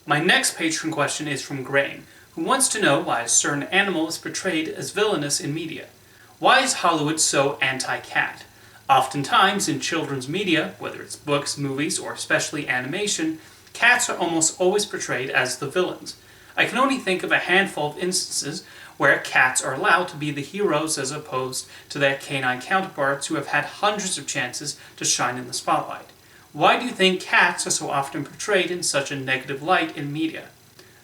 My next patron question is from Grain, who wants to know why a certain animal is portrayed as villainous in media. Why is Hollywood so anti-cat? Oftentimes in children's media, whether it's books, movies, or especially animation, cats are almost always portrayed as the villains. I can only think of a handful of instances where cats are allowed to be the heroes as opposed to their canine counterparts who have had hundreds of chances to shine in the spotlight. Why do you think cats are so often portrayed in such a negative light in media?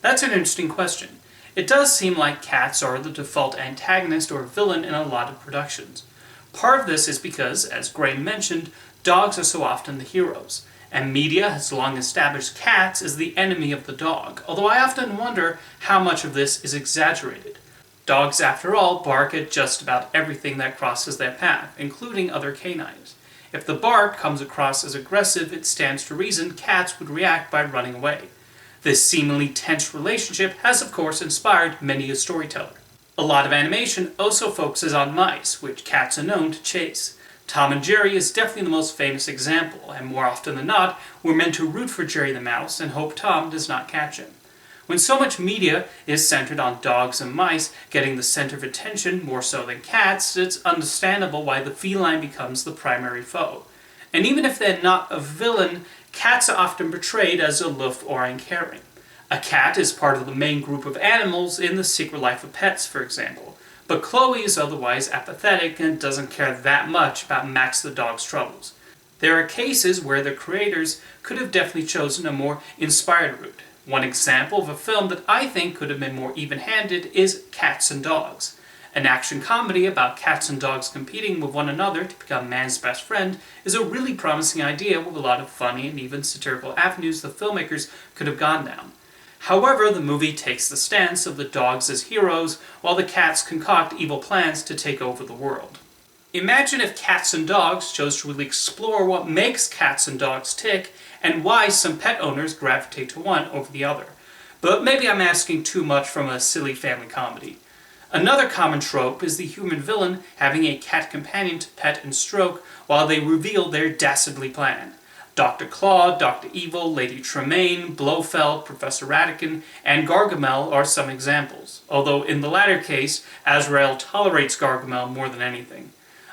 That's an interesting question. It does seem like cats are the default antagonist or villain in a lot of productions. Part of this is because, as Gray mentioned, dogs are so often the heroes, and media has long established cats as the enemy of the dog, although I often wonder how much of this is exaggerated. Dogs, after all, bark at just about everything that crosses their path, including other canines. If the bark comes across as aggressive, it stands to reason cats would react by running away. This seemingly tense relationship has of course inspired many a storyteller. A lot of animation also focuses on mice, which cats are known to chase. Tom and Jerry is definitely the most famous example, and more often than not, we're meant to root for Jerry the mouse and hope Tom does not catch him. When so much media is centered on dogs and mice getting the center of attention more so than cats, it's understandable why the feline becomes the primary foe. And even if they're not a villain, cats are often portrayed as aloof or uncaring. A cat is part of the main group of animals in The Secret Life of Pets, for example, but Chloe is otherwise apathetic and doesn't care that much about Max the dog's troubles. There are cases where the creators could have definitely chosen a more inspired route. One example of a film that I think could have been more even-handed is Cats and Dogs. An action comedy about cats and dogs competing with one another to become man's best friend is a really promising idea with a lot of funny and even satirical avenues the filmmakers could have gone down. However, the movie takes the stance of the dogs as heroes while the cats concoct evil plans to take over the world. Imagine if Cats and Dogs chose to really explore what makes cats and dogs tick and why some pet owners gravitate to one over the other. But maybe I'm asking too much from a silly family comedy. Another common trope is the human villain having a cat companion to pet and stroke while they reveal their dastardly plan. Dr. Claw, Dr. Evil, Lady Tremaine, Blofeld, Professor Ratigan, and Gargamel are some examples, although in the latter case, Azrael tolerates Gargamel more than anything.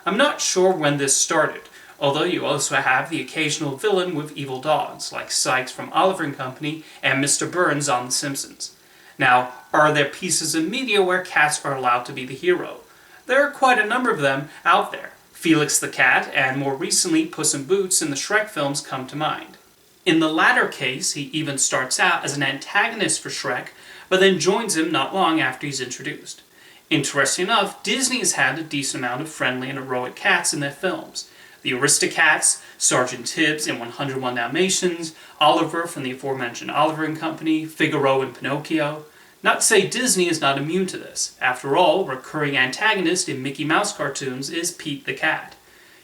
I'm not sure when this started, although you also have the occasional villain with evil dogs, like Sykes from Oliver and Company and Mr. Burns on The Simpsons. Now, are there pieces of media where cats are allowed to be the hero? There are quite a number of them out there. Felix the Cat, and more recently Puss in Boots in the Shrek films come to mind. In the latter case, he even starts out as an antagonist for Shrek, but then joins him not long after he's introduced. Interesting enough, Disney has had a decent amount of friendly and heroic cats in their films. The Aristocats, Sergeant Tibbs in 101 Dalmatians, Oliver from the aforementioned Oliver and Company, Figaro in Pinocchio. Not to say Disney is not immune to this. After all, a recurring antagonist in Mickey Mouse cartoons is Pete the Cat.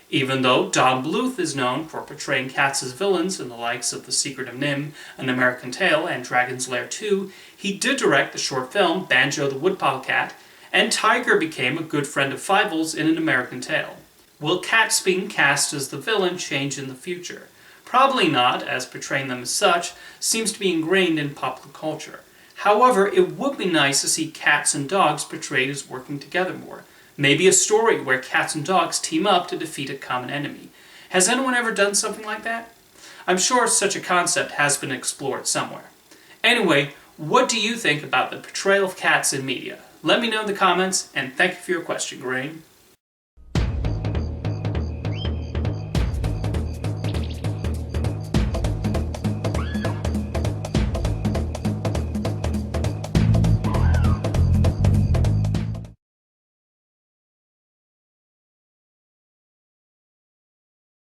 Even though Don Bluth is known for portraying cats as villains in the likes of The Secret of NIMH, An American Tail, and Dragon's Lair 2, he did direct the short film Banjo the Woodpile Cat, and Tiger became a good friend of Fievel's in An American Tail. Will cats being cast as the villain change in the future? Probably not, as portraying them as such seems to be ingrained in popular culture. However, it would be nice to see cats and dogs portrayed as working together more. Maybe a story where cats and dogs team up to defeat a common enemy. Has anyone ever done something like that? I'm sure such a concept has been explored somewhere. Anyway, what do you think about the portrayal of cats in media? Let me know in the comments, and thank you for your question, Grain.